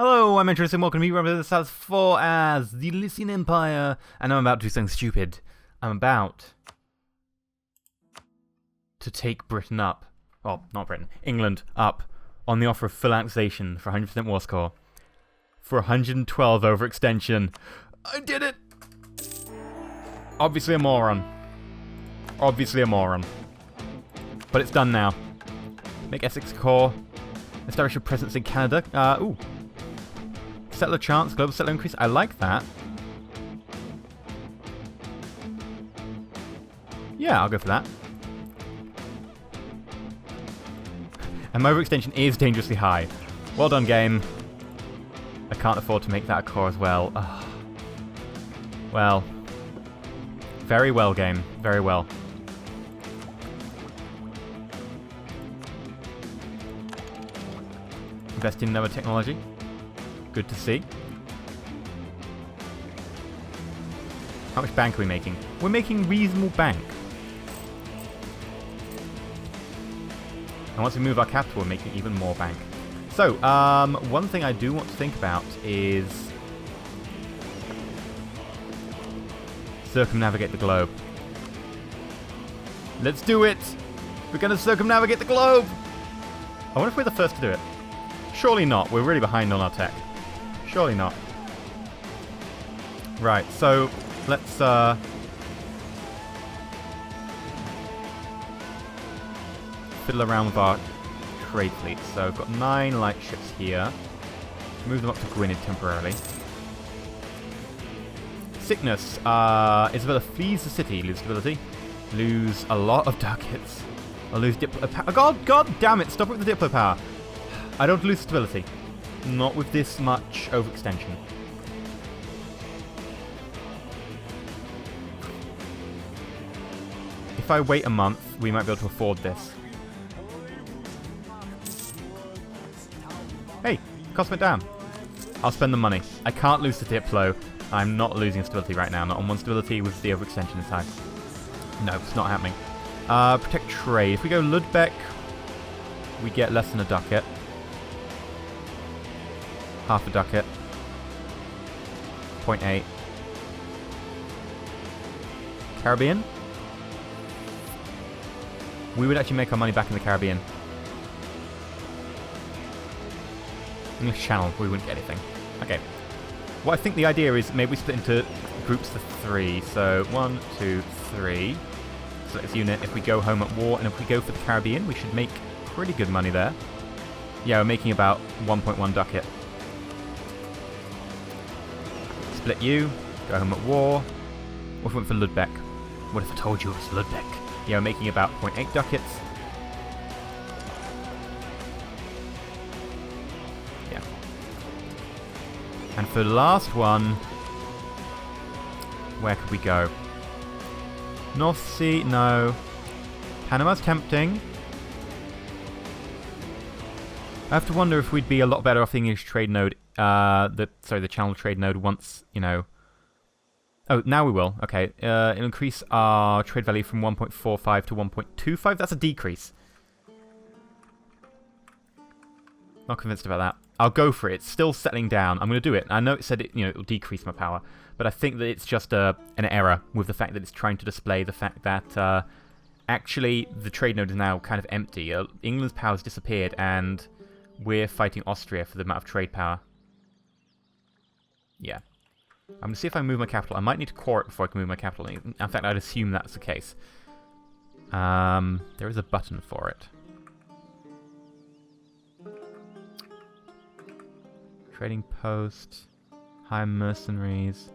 Hello, I'm EnterElysium, welcome to Europa Universalis IV as the Elysian Empire, and I'm about to do something stupid. I'm about to take Britain up, well, not Britain, England up, on the offer of full annexation for 100% war score, for 112 overextension. I did it! Obviously a moron. Obviously a moron. But it's done now. Make Essex core, establish a presence in Canada, ooh. Settler chance, global settler increase. I like that. Yeah, I'll go for that. And my overextension is dangerously high. Well done, game. I can't afford to make that a core as well. Ugh. Well. Very well, game. Very well. Invest in another technology. Good to see. How much bank are we making? We're making reasonable bank. And once we move our capital, we're making even more bank. So, one thing I do want to think about is circumnavigate the globe. Let's do it! We're going to circumnavigate the globe! I wonder if we're the first to do it. Surely not. We're really behind on our tech. Surely not. Right, so let's fiddle around with our trade fleet. So we've got 9 light ships here. Move them up to Gwynedd temporarily. Sickness. Isabella flees the city. Lose stability. Lose a lot of ducats. I'll lose diplo power. God damn it! Stop it with the diplo power. I don't lose stability. Not with this much overextension. If I wait a month, we might be able to afford this. Hey, cost went down. I'll spend the money. I can't lose the Diplo. I'm not losing stability right now. Not on 1 stability with the overextension inside. No, it's not happening. Protect trade. If we go Ludbeck, we get less than a ducat. Half a ducat. 0.8. Caribbean? We would actually make our money back in the Caribbean. English Channel, we wouldn't get anything. Okay. What I think the idea is, maybe we split into groups of 3. So, 1, 2, 3. Select this unit. If we go home at war, and if we go for the Caribbean, we should make pretty good money there. Yeah, we're making about 1.1 ducat. Split you, go home at war. What if we went for Ludbeck? What if I told you it was Ludbeck? Yeah, we're making about 0.8 ducats. Yeah. And for the last one, where could we go? North Sea? No. Panama's tempting. I have to wonder if we'd be a lot better off the English trade node, the Channel trade node once, you know... Oh, now we will. Okay. It'll increase our trade value from 1.45 to 1.25. That's a decrease. Not convinced about that. I'll go for it. It's still settling down. I'm going to do it. I know it said it'll decrease my power, but I think that it's just an error with the fact that it's trying to display the fact that actually the trade node is now kind of empty. England's power has disappeared, and we're fighting Austria for the amount of trade power. Yeah. I'm going to see if I move my capital. I might need to core it before I can move my capital. In fact, I'd assume that's the case. There is a button for it. Trading post. Hire mercenaries.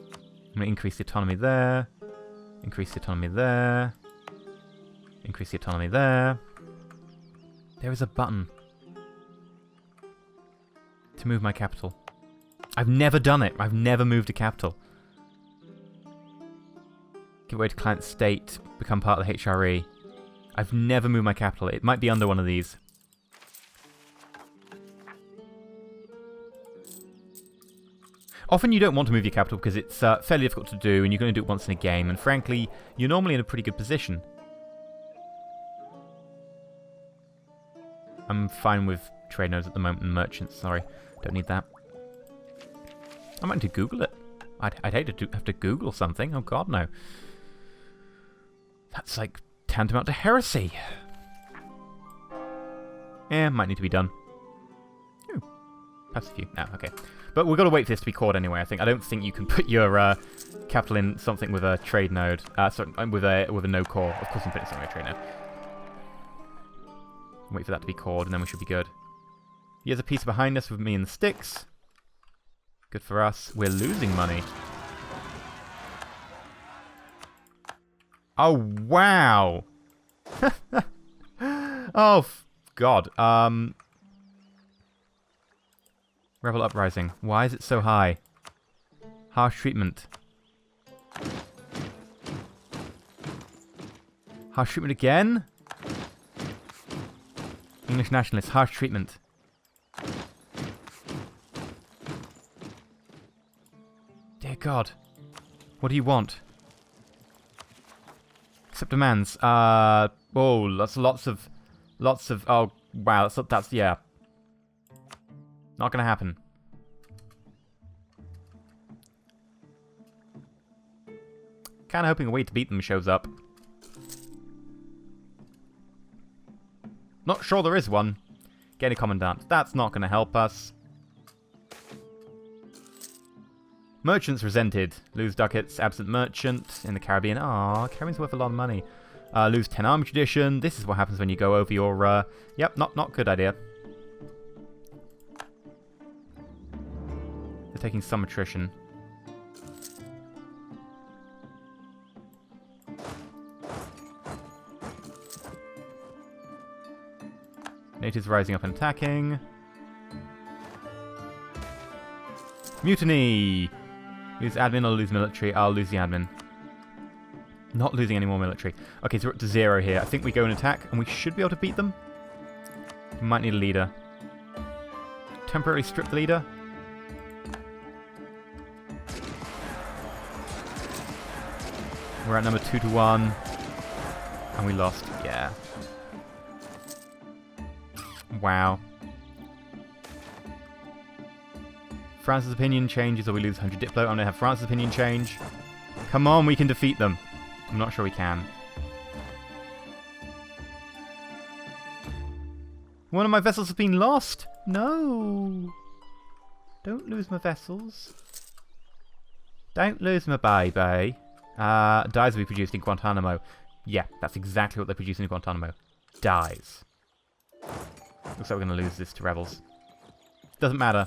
I'm going to increase the autonomy there. Increase the autonomy there. Increase the autonomy there. There is a button to move my capital. I've never done it. I've never moved a capital. Give way to client state. Become part of the HRE. I've never moved my capital. It might be under one of these. Often you don't want to move your capital because it's fairly difficult to do and you're going to do it once in a game. And frankly, you're normally in a pretty good position. I'm fine with trade nodes at the moment, and merchants, sorry. Don't need that. I might need to Google it. I'd hate to have to Google something. Oh god, no. That's like tantamount to heresy. Might need to be done. Ooh, perhaps a few. No, okay. But we've got to wait for this to be called anyway, I think. I don't think you can put your capital in something with a trade node. Sorry, with a no core. Of course you can put it in something with a trade node. Wait for that to be called, and then we should be good. Here's a piece behind us with me and the sticks. Good for us. We're losing money. Oh, wow! Oh, God. Rebel Uprising. Why is it so high? Harsh treatment. Harsh treatment again? English nationalists. Harsh treatment. Dear God. What do you want? Accept demands. Oh, that's lots of... Oh, wow, that's yeah. Not gonna happen. Kinda hoping a way to beat them shows up. Not sure there is one. Get a commandant. That's not gonna help us. Merchants resented. Lose ducats, absent merchant in the Caribbean. Ah, Caribbean's worth a lot of money. Lose 10 army tradition. This is what happens when you go over your... Yep, not good idea. They're taking some attrition. Natives rising up and attacking. Mutiny! Lose admin or lose military? I'll lose the admin. Not losing any more military. Okay, so we're up to 0 here. I think we go and attack, and we should be able to beat them. We might need a leader. Temporarily strip the leader. We're at number 2-1. And we lost. Yeah. Wow. France's opinion changes or we lose 100 Diplo. I'm going to have France's opinion change. Come on, we can defeat them. I'm not sure we can. One of my vessels has been lost. No. Don't lose my vessels. Don't lose my baby. Dyes will be produced in Guantanamo. Yeah, that's exactly what they're producing in Guantanamo. Dyes. Looks like we're going to lose this to rebels. Doesn't matter.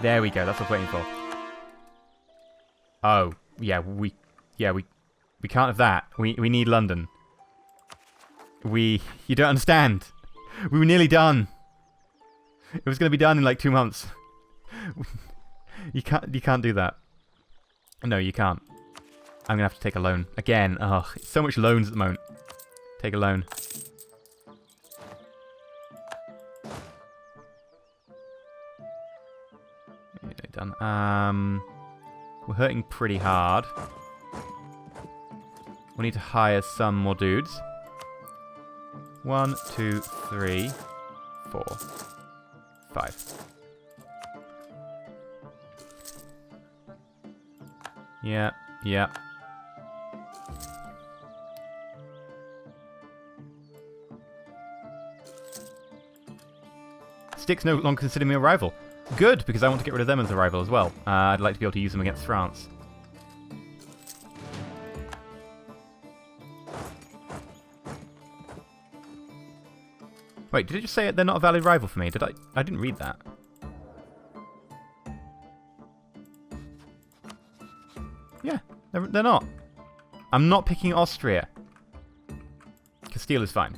There we go. That's what we're waiting for. Oh, yeah, we can't have that. We need London. You don't understand. We were nearly done. It was going to be done in like 2 months. You can't do that. No, you can't. I'm going to have to take a loan. Again, ugh, so much loans at the moment. Take a loan. Done. We're hurting pretty hard. We need to hire some more dudes. 1, 2, 3, 4, 5. Yeah, yeah. Sticks no longer consider me a rival. Good, because I want to get rid of them as a rival as well. I'd like to be able to use them against France. Wait, did it just say they're not a valid rival for me? Did I didn't read that. Yeah, they're not. I'm not picking Austria. Castile is fine.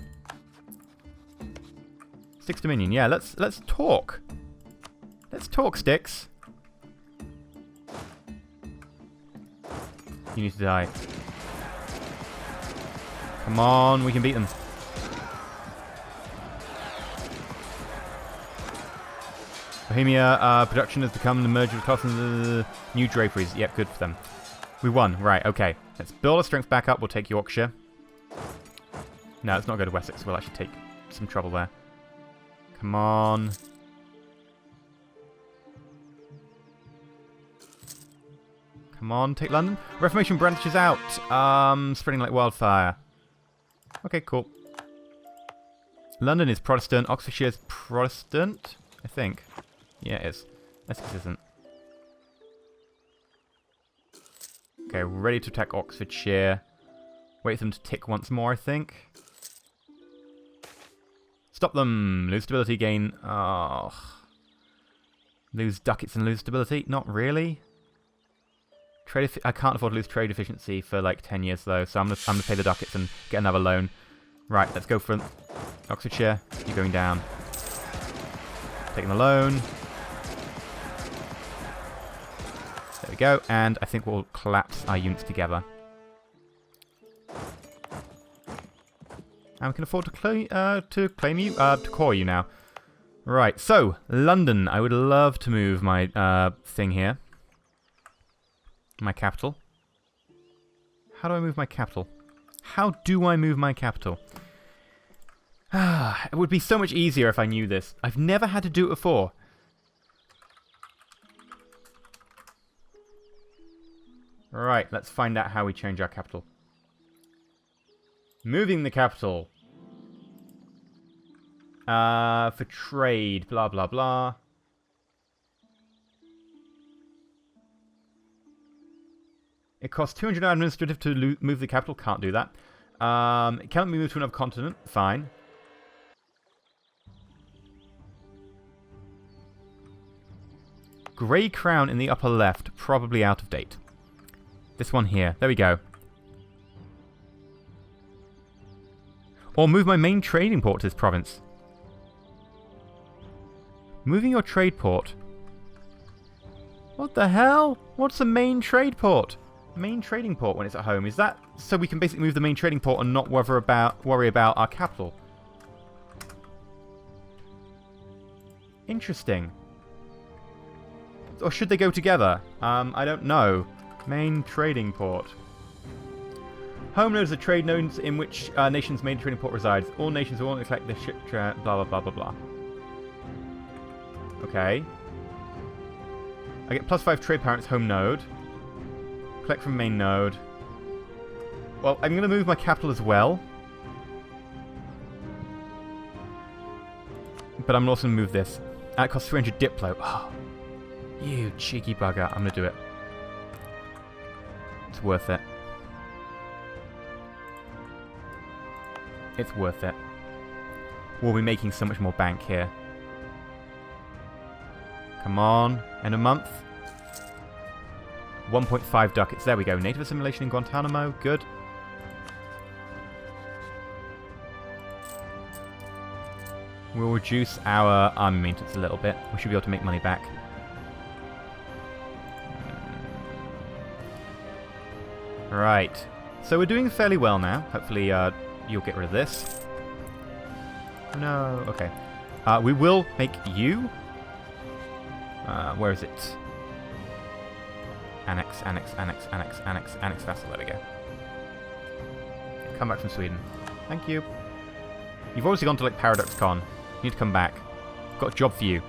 Sticks Dominion. Yeah, let's talk. Let's talk, Sticks. You need to die. Come on, we can beat them. Bohemia production has become the merger of costs and the new draperies. Yep, good for them. We won. Right, okay. Let's build our strength back up. We'll take Yorkshire. No, let's not go to Wessex. We'll actually take some trouble there. Come on. Come on, take London. Reformation branches out. Spreading like wildfire. Okay, cool. London is Protestant. Oxfordshire is Protestant, I think. Yeah, it is. Essex isn't. Okay, we're ready to attack Oxfordshire. Wait for them to tick once more, I think. Stop them! Lose stability, gain... Oh. Lose ducats and lose stability? Not really. I can't afford to lose trade efficiency for like 10 years though, so I'm gonna pay the ducats and get another loan. Right, let's go for Oxfordshire. You're going down. Taking the loan. There we go, and I think we'll collapse our units together. And we can afford to claim you, to core you now. Right, so London. I would love to move my thing here. My capital. How do I move my capital? How do I move my capital? It would be so much easier if I knew this. I've never had to do it before. Right, let's find out how we change our capital. Moving the capital. For trade, blah, blah, blah. It costs 200 administrative to move the capital. Can't do that. It cannot be moved to another continent. Fine. Grey crown in the upper left. Probably out of date. This one here. There we go. Or move my main trading port to this province. Moving your trade port. What the hell? What's a main trade port? Main trading port when it's at home. Is that so we can basically move the main trading port and not worry about our capital? Interesting. Or should they go together? I don't know. Main trading port. Home nodes are trade nodes in which nation's main trading port resides. All nations will only collect their ship blah blah blah blah blah. Okay. I get +5 trade power in its home node. Collect from main node. Well, I'm going to move my capital as well. But I'm also going to move this. That costs 300 Diplo. Oh, you cheeky bugger. I'm going to do it. It's worth it. It's worth it. We'll be making so much more bank here. Come on. In a month. 1.5 ducats. There we go. Native assimilation in Guantanamo. Good. We'll reduce our army maintenance a little bit. We should be able to make money back. Right. So we're doing fairly well now. Hopefully you'll get rid of this. No. Okay. We will make you. Where is it? Annex vassal. There we go. Come back from Sweden. Thank you. You've obviously gone to, like, ParadoxCon. You need to come back. Got a job for you.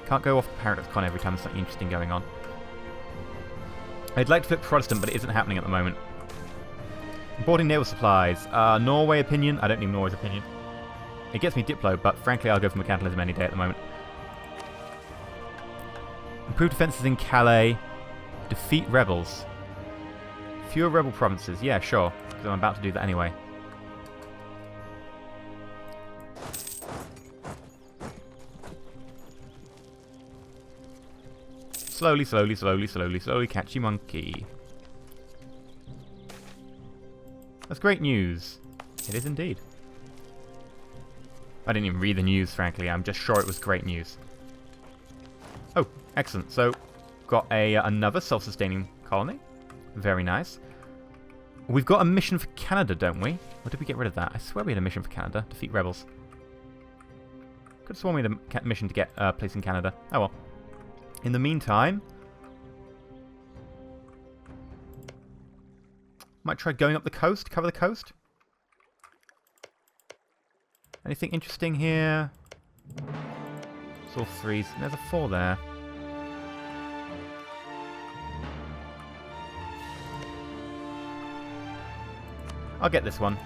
Can't go off to ParadoxCon every time there's something interesting going on. I'd like to flip Protestant, but it isn't happening at the moment. Importing naval supplies. Norway opinion. I don't need Norway's opinion. It gets me Diplo, but frankly I'll go for mercantilism any day at the moment. Improved defences in Calais. Defeat rebels. Fewer rebel provinces. Yeah, sure. Because I'm about to do that anyway. Slowly, slowly, slowly, slowly, slowly. Catchy monkey. That's great news. It is indeed. I didn't even read the news, frankly. I'm just sure it was great news. Oh, excellent. So, got another self-sustaining colony. Very nice. We've got a mission for Canada, don't we? Or did we get rid of that? I swear we had a mission for Canada. Defeat rebels. Could have sworn we had a mission to get a place in Canada. Oh well. In the meantime, might try going up the coast, cover the coast. Anything interesting here? It's all 3s. There's a 4 there. I'll get this one.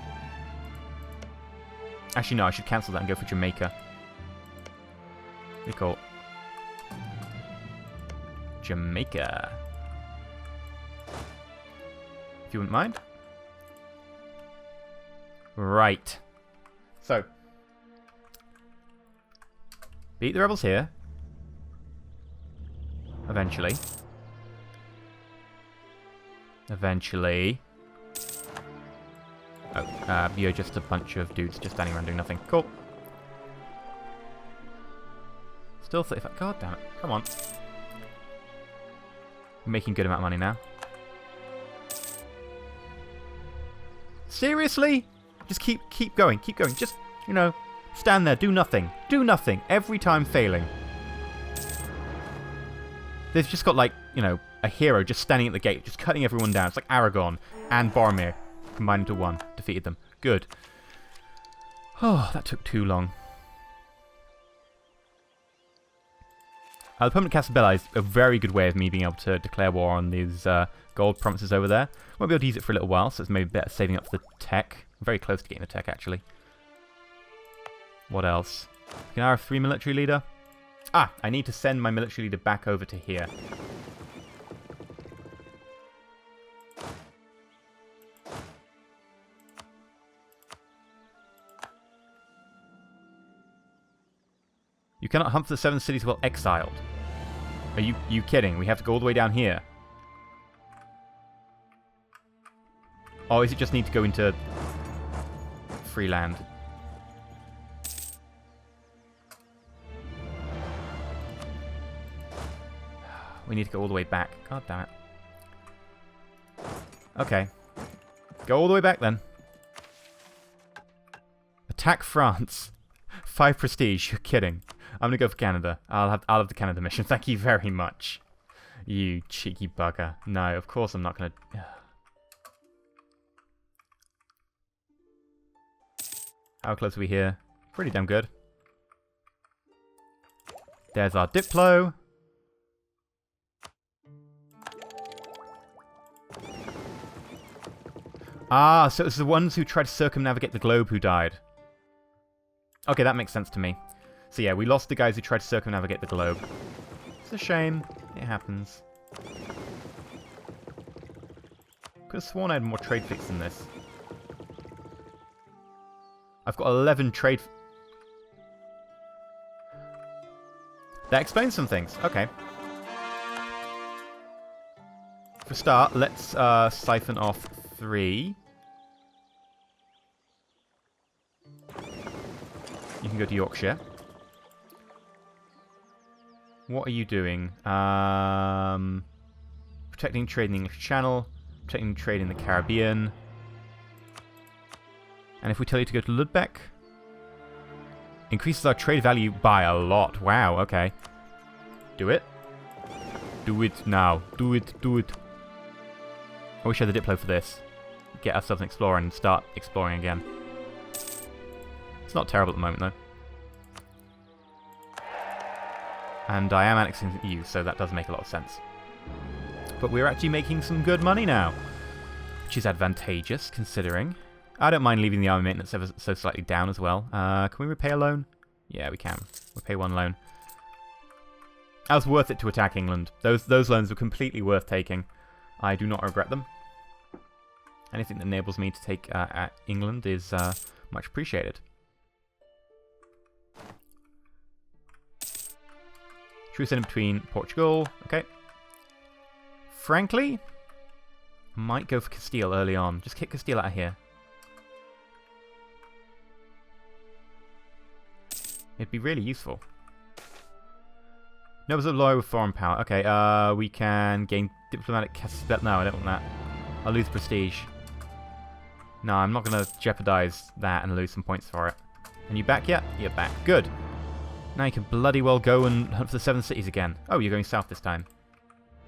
Actually, no, I should cancel that and go for Jamaica. Pretty cool. Jamaica. If you wouldn't mind. Right. So. Beat the rebels here. Eventually. Eventually. Oh, you're just a bunch of dudes just standing around doing nothing. Cool. Still 35. God damn it. Come on. We're making a good amount of money now. Seriously? Just keep going. Keep going. Just, you know, stand there. Do nothing. Do nothing. Every time failing. They've just got, like, you know, a hero just standing at the gate, just cutting everyone down. It's like Aragon and Boromir combined into one. Defeated them. Good. Oh, that took too long. The permanent Castle Bella is a very good way of me being able to declare war on these gold provinces over there. Won't be able to use it for a little while, so it's maybe better saving up for the tech. I'm very close to getting the tech, actually. What else? Can I have 3 military leader? Ah, I need to send my military leader back over to here. You cannot hunt for the 7 cities while exiled. Are you kidding? We have to go all the way down here. Or is it just need to go into free land? We need to go all the way back. God damn it. Okay. Go all the way back then. Attack France. 5 prestige. You're kidding. I'm gonna go for Canada. I'll have the Canada mission. Thank you very much. You cheeky bugger. No, of course I'm not gonna. How close are we here? Pretty damn good. There's our Diplo. Ah, so it's the ones who tried to circumnavigate the globe who died. Okay, that makes sense to me. So yeah, we lost the guys who tried to circumnavigate the globe. It's a shame. It happens. Could have sworn I had more trade fleets than this. I've got 11 trade... That explains some things. Okay. For a start, let's siphon off 3. You can go to Yorkshire. What are you doing? Protecting trade in the English Channel. Protecting trade in the Caribbean. And if we tell you to go to Ludbeck, increases our trade value by a lot. Wow, okay. Do it. Do it now. Do it, do it. I wish I had the Diplo for this. Get ourselves an explorer and start exploring again. It's not terrible at the moment, though. And I am annexing you, so that does make a lot of sense. But we're actually making some good money now, which is advantageous, considering. I don't mind leaving the army maintenance ever so slightly down as well. Can we repay a loan? Yeah, we can. Repay 1 loan. That was worth it to attack England. Those loans were completely worth taking. I do not regret them. Anything that enables me to take England is much appreciated. Truce in between Portugal. Okay. Frankly, I might go for Castile early on. Just kick Castile out of here. It'd be really useful. Nobles of low foreign power. Okay, we can gain diplomatic... No, I don't want that. I'll lose prestige. No, I'm not going to jeopardize that and lose some points for it. And you back yet? You're back. Good. Now you can bloody well go and hunt for the 7 cities again. Oh, you're going south this time.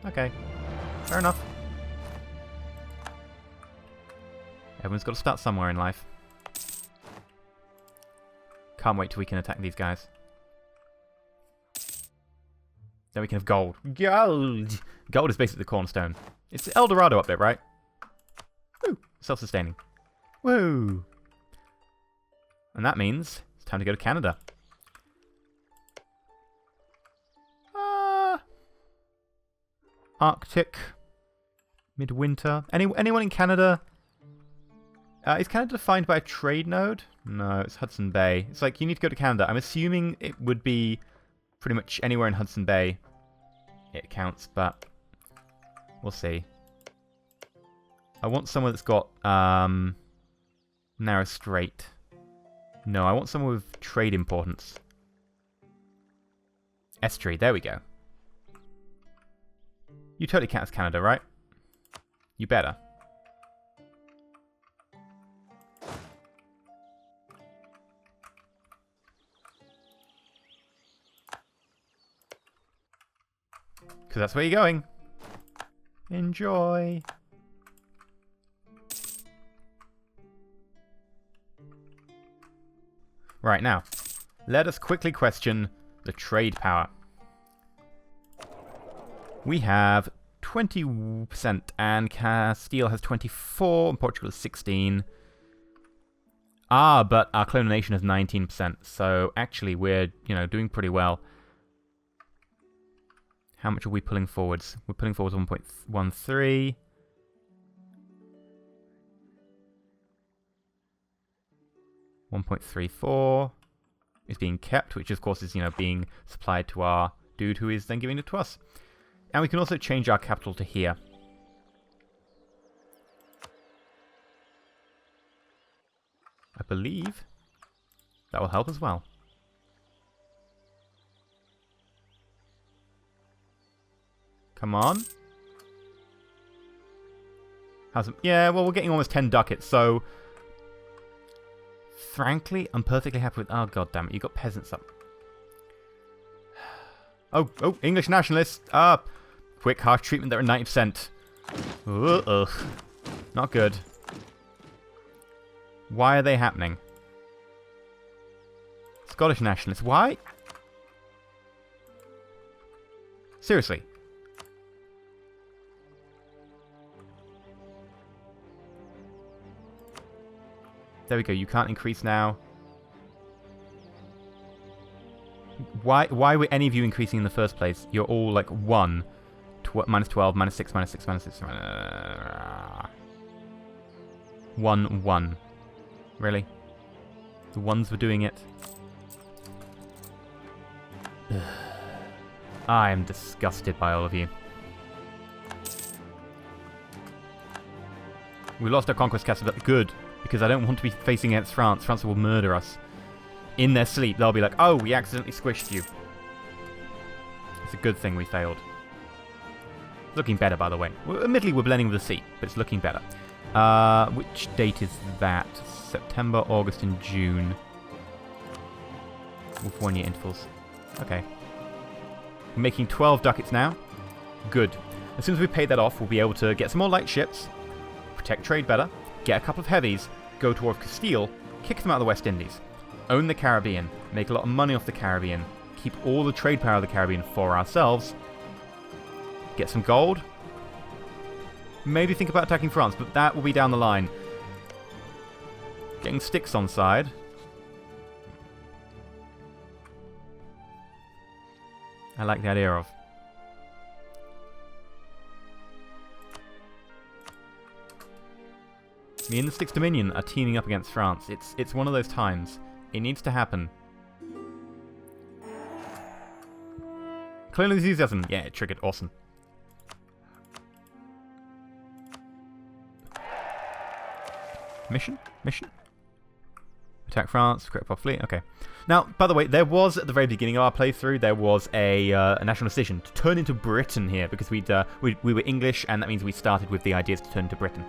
Okay. Fair enough. Everyone's got to start somewhere in life. Can't wait till we can attack these guys. Then we can have gold. Gold! Gold is basically the cornerstone. It's the El Dorado update, right? Woo! Self-sustaining. Woo! And that means it's time to go to Canada. Arctic. Midwinter. Anyone in Canada? Is Canada defined by a trade node? No, it's Hudson Bay. It's like, you need to go to Canada. I'm assuming it would be pretty much anywhere in Hudson Bay. It counts, but we'll see. I want somewhere that's got narrow strait. No, I want somewhere with trade importance. Estuary, there we go. You totally count as Canada, right? You better. Because that's where you're going. Enjoy. Right, now, let us quickly question the trade power. We have 20%, and Castile has 24%, and Portugal has 16%. Ah, but our clone nation has 19%, so actually we're, doing pretty well. How much are we pulling forwards? We're pulling forwards 1.13. $1.34 is being kept, which of course is, being supplied to our dude who is then giving it to us. And we can also change our capital to here. I believe that will help as well. Come on. Yeah, well, we're getting almost 10 ducats, so frankly, I'm perfectly happy with... Oh, god damn it, you got peasants up. Oh, English nationalists. Quick, harsh treatment, they're at 90%. Ugh. Not good. Why are they happening? Scottish nationalists, why? Seriously. There we go, you can't increase now. Why were any of you increasing in the first place? You're all like 1. Minus 12, minus 6, minus 6, minus 6. 1, 1. Really? The ones were doing it? I am disgusted by all of you. We lost our conquest castle, but good, because I don't want to be facing against France. France will murder us. In their sleep, they'll be like, oh, we accidentally squished you. It's a good thing we failed. Looking better, by the way. Admittedly, we're blending with the sea, but it's looking better. Which date is that? September, August, and June. With 1 year intervals. Okay. We're making 12 ducats now. Good. As soon as we pay that off, we'll be able to get some more light ships, protect trade better, get a couple of heavies, go toward Castile, kick them out of the West Indies, own the Caribbean, make a lot of money off the Caribbean, keep all the trade power of the Caribbean for ourselves, get some gold, maybe think about attacking France, but that will be down the line. Getting sticks on side. I like the idea of. Me and the Sticks Dominion are teaming up against France. It's one of those times. It needs to happen. Colonial enthusiasm. Yeah, it triggered. Awesome. Mission? Attack France, create a fleet. Okay. Now, by the way, there was, at the very beginning of our playthrough, there was a national decision to turn into Britain here, because we were English, and that means we started with the ideas to turn into Britain.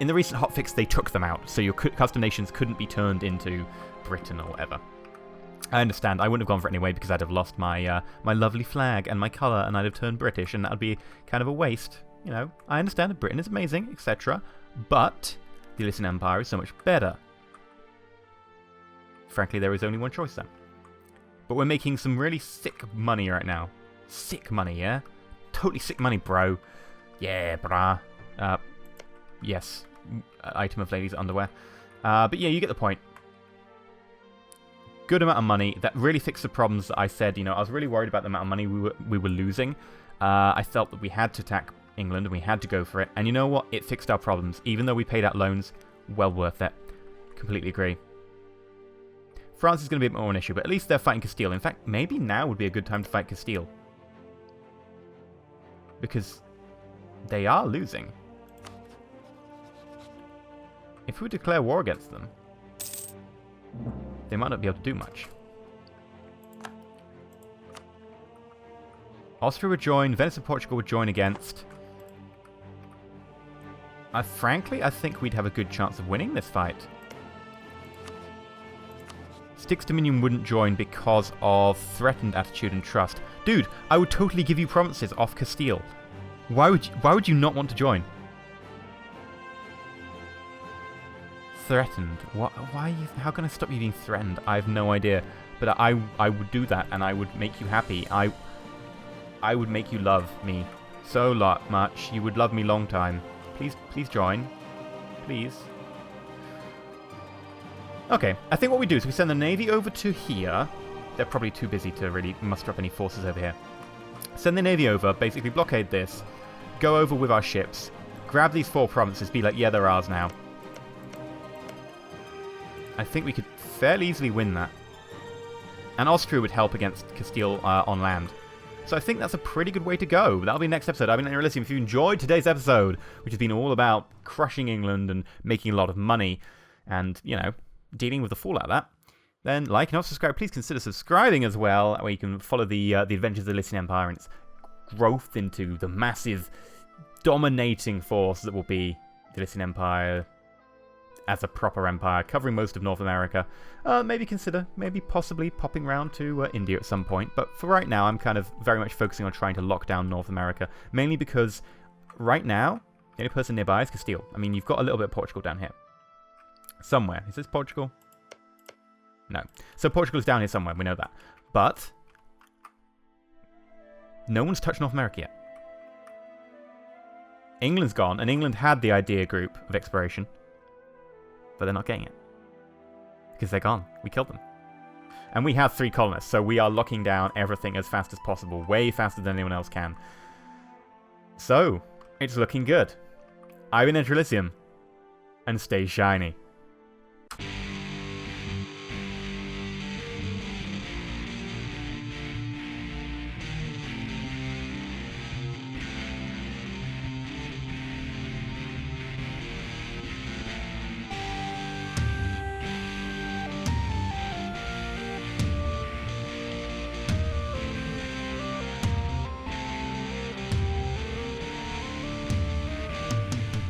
In the recent hotfix, they took them out, so your custom nations couldn't be turned into Britain or whatever. I understand. I wouldn't have gone for it anyway, because I'd have lost my my lovely flag and my colour, and I'd have turned British, and that would be kind of a waste. You know, I understand that Britain is amazing, etc., but the Elysian Empire is so much better. frankly, there is only one choice then. But we're making some really sick money right now. Sick money, yeah? Totally sick money, bro. Yeah, brah. Yes. Item of ladies' underwear. But yeah, you get the point. Good amount of money. That really fixed the problems that I said. You know, I was really worried about the amount of money we were losing. I felt that we had to attack England and we had to go for it. And you know what? It fixed our problems. Even though we paid out loans, well worth it. Completely agree. France is going to be a bit more an issue, but at least they're fighting Castile. In fact, maybe now would be a good time to fight Castile. Because they are losing. If we declare war against them, they might not be able to do much. Austria would join, Venice and Portugal would join against. Frankly, I think we'd have a good chance of winning this fight. Styx Dominion wouldn't join because of threatened attitude and trust. Dude, I would totally give you provinces off Castile. Why would you not want to join? Threatened. Why? How can I stop you being threatened? I have no idea. But I would do that, and I would make you happy. I would make you love me so much. You would love me long time. Please join. Please. Okay, I think what we do is we send the Navy over to here. They're probably too busy to really muster up any forces over here. Send the Navy over, basically blockade this, go over with our ships, grab these 4 provinces, be like, yeah, they're ours now. I think we could fairly easily win that. And Austria would help against Castile on land. So I think that's a pretty good way to go. That'll be next episode. I've been EnterElysium. If you enjoyed today's episode, which has been all about crushing England and making a lot of money, and, you know, dealing with the fallout of that, then like and also subscribe. Please consider subscribing as well, where you can follow the adventures of the Elysian Empire and its growth into the massive, dominating force that will be the Elysian Empire as a proper empire, covering most of North America. Maybe consider, possibly popping round to India at some point. But for right now, I'm kind of very much focusing on trying to lock down North America, mainly because right now, the only person nearby is Castile. I mean, you've got a little bit of Portugal down here. Somewhere. Is this Portugal? No. So Portugal is down here somewhere, we know that. But no one's touched North America yet. England's gone, and England had the idea group of exploration. But they're not getting it. Because they're gone. We killed them. And we have 3 colonists, so we are locking down everything as fast as possible. Way faster than anyone else can. So, it's looking good. I've been EnterElysium. And stay shiny.